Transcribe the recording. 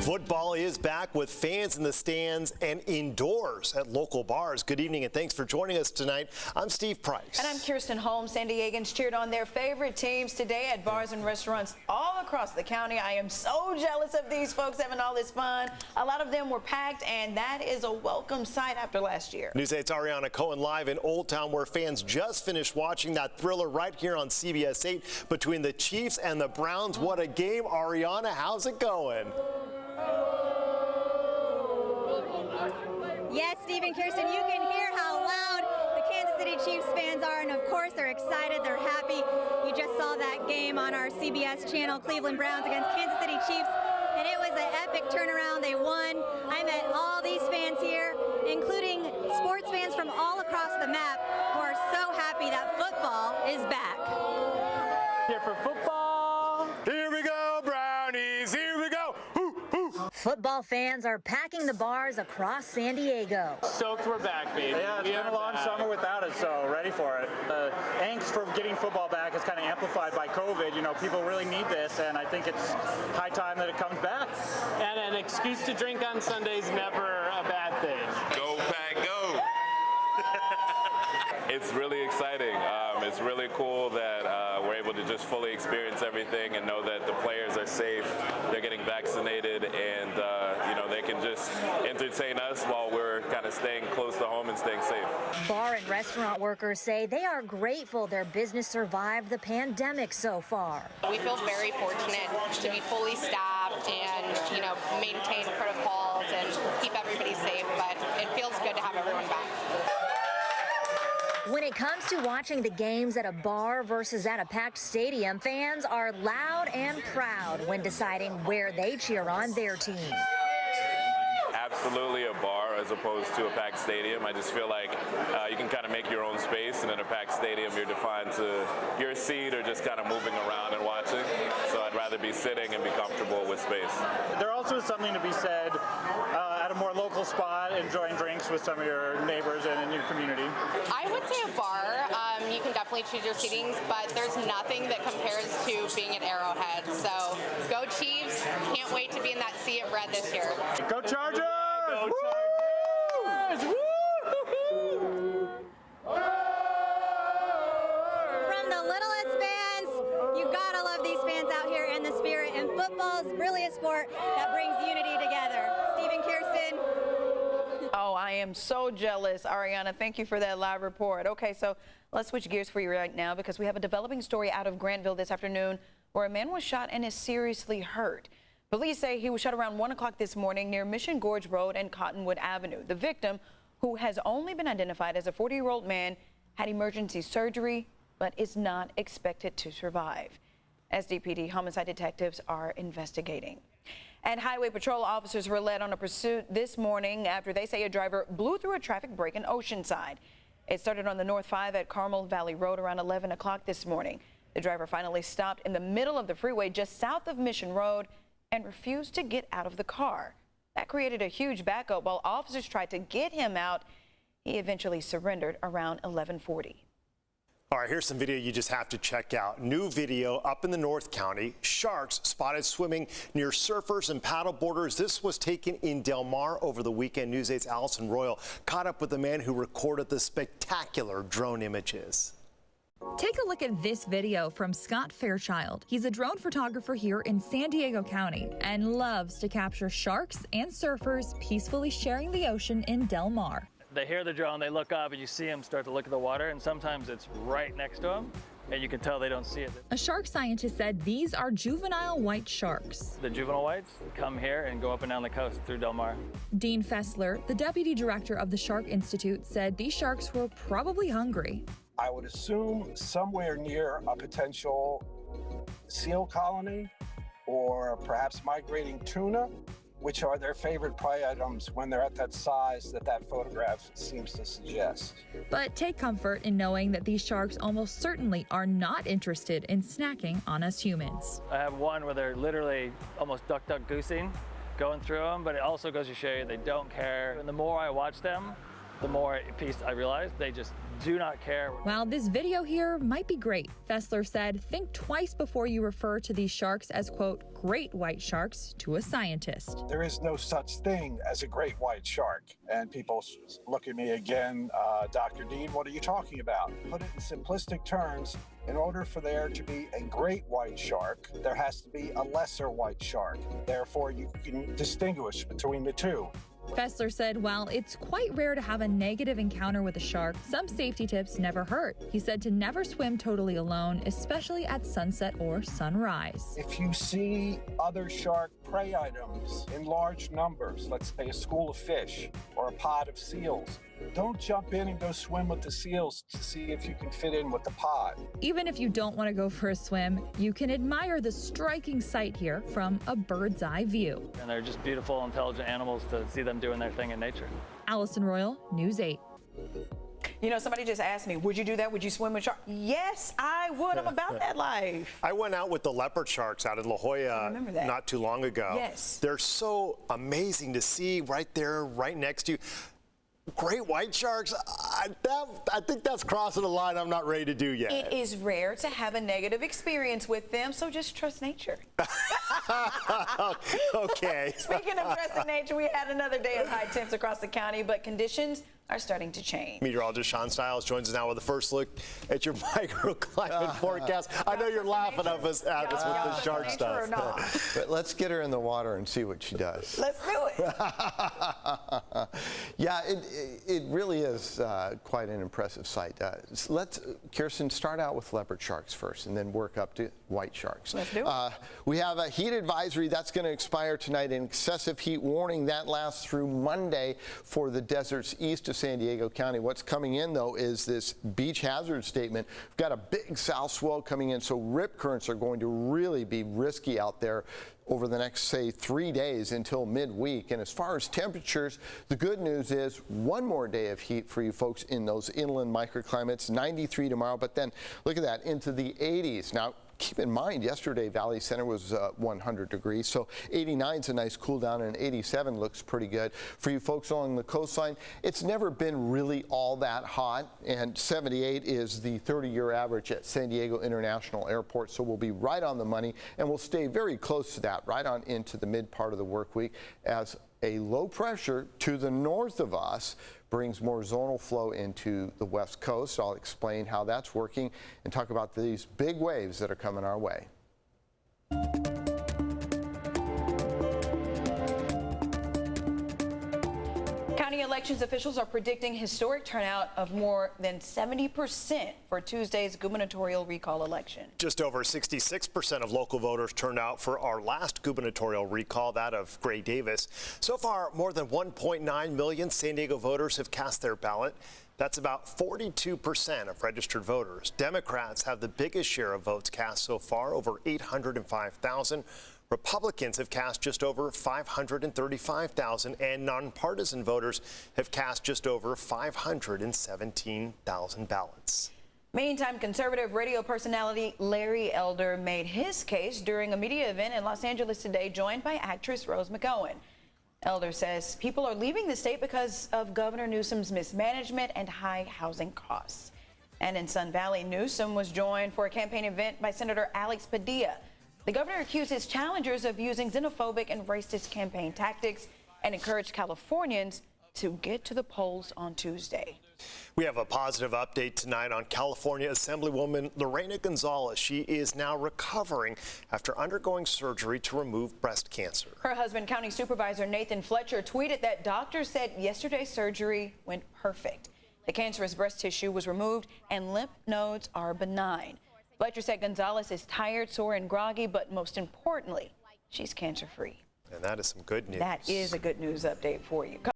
Football is back with fans in the stands and indoors at local bars. Good evening and thanks for joining us tonight. I'm Steve Price. And I'm Kirsten Holmes. San Diegans cheered on their favorite teams today at bars and restaurants all across the county. I am so jealous of these folks having all this fun. A lot of them were packed, and that is a welcome sight after last year. News 8's Ariana Cohen live in Old Town, where fans just finished watching that thriller right here on CBS 8 between the Chiefs and the Browns. What a game. Ariana, how's it going? Yes, Steve and Kirsten, you can hear how loud the Kansas City Chiefs fans are, and of course they're excited, they're happy. You just saw that game on our CBS channel, Cleveland Browns against Kansas City Chiefs, and it was an epic turnaround. They won. I met all these fans here, including sports fans from all across the map who are so happy that football is back. Here for football. Here we go, Brownies. Here we go. Football fans are packing the bars across San Diego. Stoked we're back, baby. Yeah, it's been a long summer without it, so ready for it. The angst for getting football back is kind of amplified by COVID. You know, people really need this, and I think it's high time that it comes back. And an excuse to drink on Sundays, never a bad thing. Go Pack, go! It's really exciting. It's really cool that we're able to just fully experience everything and know that the players are safe, they're getting vaccinated, and you know, they can just entertain us while we're kind of staying close to home and staying safe. Bar and restaurant workers say they are grateful their business survived the pandemic so far. We feel very fortunate to be fully staffed and, you know, maintain protocols and keep everybody safe, but it feels good to have everyone back. When it comes to watching the games at a bar versus at a packed stadium, fans are loud and proud when deciding where they cheer on their team. Absolutely a bar as opposed to a packed stadium. I just feel like you can kind of make your own space, and in a packed stadium you're defined to your seat or just kind of moving around and watching. So I'd rather be sitting and be comfortable with space. There also is something to be said at a more local spot, enjoying drinks with some of your neighbors and in your community. I would say a bar. You can definitely choose your seatings, but there's nothing that compares to being at Arrowhead. So go Chiefs. Can't wait to be in that sea of red this year. Go Chargers! Go Chargers! Woo! From the littlest fans, you gotta love these fans out here and the spirit, and football is really a sport that brings unity together. Steve and Kirsten. Oh, I am so jealous, Ariana. Thank you for that live report. Okay, so let's switch gears for you right now because we have a developing story out of Granville this afternoon where a man was shot and is seriously hurt. Police say he was shot around 1 o'clock this morning near Mission Gorge Road and Cottonwood Avenue. The victim, who has only been identified as a 40-year-old man, had emergency surgery but is not expected to survive. SDPD homicide detectives are investigating. And Highway Patrol officers were led on a pursuit this morning after they say a driver blew through a traffic break in Oceanside. It started on the North 5 at Carmel Valley Road around 11 o'clock this morning. The driver finally stopped in the middle of the freeway just south of Mission Road and refused to get out of the car. That created a huge backup while officers tried to get him out. He eventually surrendered around 11:40. All right, here's some video you just have to check out. New video up in the North County. Sharks spotted swimming near surfers and paddleboarders. This was taken in Del Mar over the weekend. News 8's Allison Royal caught up with the man who recorded the spectacular drone images. Take a look at this video from Scott Fairchild. He's a drone photographer here in San Diego County and loves to capture sharks and surfers peacefully sharing the ocean in Del Mar. They hear the drone, they look up, and you see them start to look at the water, and sometimes it's right next to them, and you can tell they don't see it. A shark scientist said these are juvenile white sharks. The juvenile whites come here and go up and down the coast through Del Mar. Dean Fessler, the deputy director of the Shark Institute, said these sharks were probably hungry. I would assume somewhere near a potential seal colony or perhaps migrating tuna, which are their favorite prey items when they're at that size that photograph seems to suggest. But take comfort in knowing that these sharks almost certainly are not interested in snacking on us humans. I have one where they're literally almost duck goosing, going through them, but it also goes to show you they don't care. And the more I watch them, the more piece I realize they just do not care. While this video here might be great, Fessler said, think twice before you refer to these sharks as, quote, great white sharks to a scientist. There is no such thing as a great white shark. And people look at me again, Dr. Dean, what are you talking about? Put it in simplistic terms. In order for there to be a great white shark, there has to be a lesser white shark. Therefore, you can distinguish between the two. Fessler said while it's quite rare to have a negative encounter with a shark, some safety tips never hurt. He said to never swim totally alone, especially at sunset or sunrise. If you see other shark prey items in large numbers, let's say a school of fish or a pod of seals, don't jump in and go swim with the seals to see if you can fit in with the pod. Even if you don't want to go for a swim, you can admire the striking sight here from a bird's eye view. And they're just beautiful, intelligent animals to see them doing their thing in nature. Allison Royal, News 8. You know, somebody just asked me, would you do that? Would you swim with sharks? Yes, I would. I'm about that life. I went out with the leopard sharks out in La Jolla not too long ago. Yes. They're so amazing to see right there, right next to you. Great white sharks, I think that's crossing a line I'm not ready to do yet. It is rare to have a negative experience with them, so just trust nature. Okay. Speaking of trusting nature, we had another day of high temps across the county, but conditions are starting to change. Meteorologist Sean Stiles joins us now with a first look at your microclimate forecast. I know you're laughing at us with the shark stuff. But let's get her in the water and see what she does. Let's do it. Yeah, it really is quite an impressive sight. Let's, Kirsten, start out with leopard sharks first and then work up to white sharks. Let's do it. We have a heat advisory that's going to expire tonight, an excessive heat warning that lasts through Monday for the deserts east of San Diego County. What's coming in, though, is this beach hazard statement. We've got a big south swell coming in, so rip currents are going to really be risky out there over the next, say, 3 days until midweek. And as far as temperatures, the good news is one more day of heat for you folks in those inland microclimates, 93 tomorrow, but then look at that, into the 80s. Now, keep in mind, yesterday Valley Center was 100 degrees, so 89 is a nice cool down, and 87 looks pretty good. For you folks along the coastline, it's never been really all that hot, and 78 is the 30-year average at San Diego International Airport, so we'll be right on the money, and we'll stay very close to that, right on into the mid part of the work week, as a low pressure to the north of us brings more zonal flow into the west coast. I'll explain how that's working and talk about these big waves that are coming our way. County elections officials are predicting historic turnout of more than 70% for Tuesday's gubernatorial recall election. Just over 66% of local voters turned out for our last gubernatorial recall, that of Gray Davis. So far, more than 1.9 million San Diego voters have cast their ballot. That's about 42% of registered voters. Democrats have the biggest share of votes cast so far, over 805,000. Republicans have cast just over 535,000, and nonpartisan voters have cast just over 517,000 ballots. Meantime, conservative radio personality Larry Elder made his case during a media event in Los Angeles today, joined by actress Rose McGowan. Elder says people are leaving the state because of Governor Newsom's mismanagement and high housing costs. And in Sun Valley, Newsom was joined for a campaign event by Senator Alex Padilla. The governor accused his challengers of using xenophobic and racist campaign tactics and encouraged Californians to get to the polls on Tuesday. We have a positive update tonight on California Assemblywoman Lorena Gonzalez. She is now recovering after undergoing surgery to remove breast cancer. Her husband, County Supervisor Nathan Fletcher, tweeted that doctors said yesterday's surgery went perfect. The cancerous breast tissue was removed and lymph nodes are benign. Fletcher said Gonzalez is tired, sore, and groggy, but most importantly, she's cancer-free. And that is some good news. That is a good news update for you.